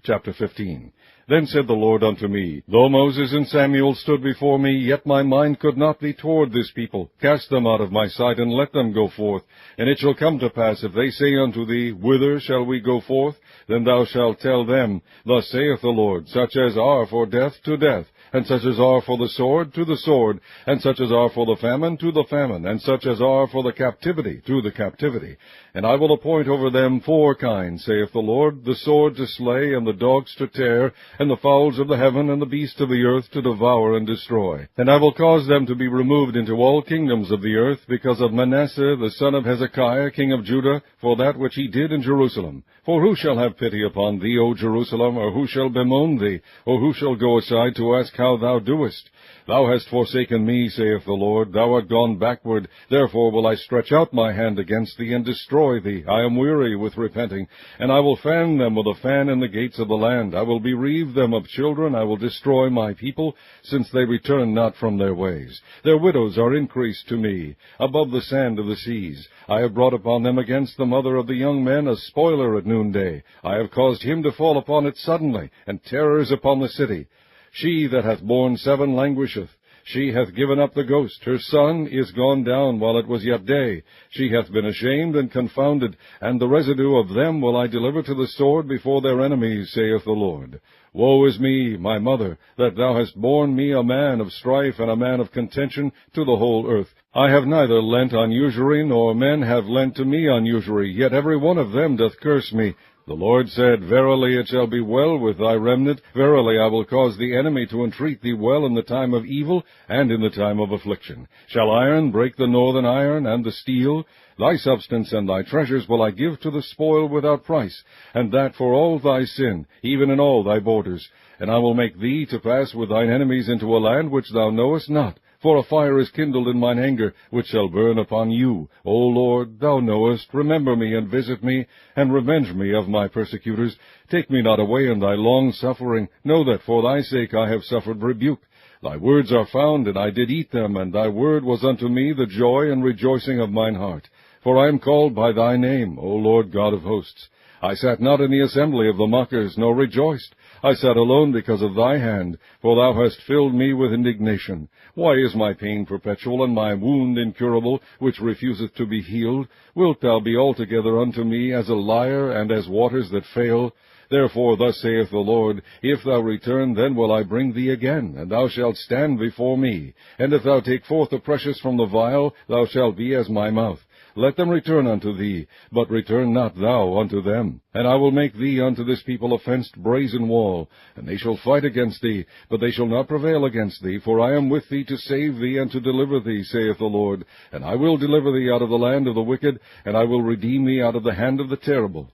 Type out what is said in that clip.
chapter 15. Then said the Lord unto me, Though Moses and Samuel stood before me, yet my mind could not be toward this people. Cast them out of my sight, and let them go forth. And it shall come to pass, if they say unto thee, Whither shall we go forth? Then thou shalt tell them, Thus saith the Lord, Such as are for death, to death, and such as are for the sword, to the sword, and such as are for the famine, to the famine, and such as are for the captivity, to the captivity. And I will appoint over them 4 kinds, saith the Lord, the sword to slay, and the dogs to tear, and the fowls of the heaven, and the beasts of the earth to devour and destroy. And I will cause them to be removed into all kingdoms of the earth, because of Manasseh the son of Hezekiah, king of Judah, for that which he did in Jerusalem. For who shall have pity upon thee, O Jerusalem, or who shall bemoan thee, or who shall go aside to ask how thou doest? Thou hast forsaken me, saith the Lord, thou art gone backward, therefore will I stretch out my hand against thee, and destroy thee. I am weary with repenting, and I will fan them with a fan in the gates of the land. I will bereave them of children, I will destroy my people, since they return not from their ways. Their widows are increased to me, above the sand of the seas. I have brought upon them against the mother of the young men a spoiler at noonday. I have caused him to fall upon it suddenly, and terrors upon the city. She that hath borne 7 languisheth. She hath given up the ghost. Her son is gone down while it was yet day. She hath been ashamed and confounded, and the residue of them will I deliver to the sword before their enemies, saith the Lord. Woe is me, my mother, that thou hast borne me a man of strife and a man of contention to the whole earth. I have neither lent on usury, nor men have lent to me on usury, yet every one of them doth curse me. The Lord said, Verily it shall be well with thy remnant. Verily I will cause the enemy to entreat thee well in the time of evil, and in the time of affliction. Shall iron break the northern iron, and the steel? Thy substance and thy treasures will I give to the spoil without price, and that for all thy sin, even in all thy borders. And I will make thee to pass with thine enemies into a land which thou knowest not. For a fire is kindled in mine anger, which shall burn upon you. O Lord, thou knowest, remember me, and visit me, and revenge me of my persecutors. Take me not away in thy long suffering. Know that for thy sake I have suffered rebuke. Thy words are found, and I did eat them, and thy word was unto me the joy and rejoicing of mine heart. For I am called by thy name, O Lord God of hosts. I sat not in the assembly of the mockers, nor rejoiced. I sat alone because of thy hand, for thou hast filled me with indignation. Why is my pain perpetual, and my wound incurable, which refuseth to be healed? Wilt thou be altogether unto me as a liar, and as waters that fail? Therefore thus saith the Lord, If thou return, then will I bring thee again, and thou shalt stand before me. And if thou take forth the precious from the vial, thou shalt be as my mouth. Let them return unto thee, but return not thou unto them. And I will make thee unto this people a fenced brazen wall, and they shall fight against thee, but they shall not prevail against thee, for I am with thee to save thee and to deliver thee, saith the Lord. And I will deliver thee out of the land of the wicked, and I will redeem thee out of the hand of the terrible.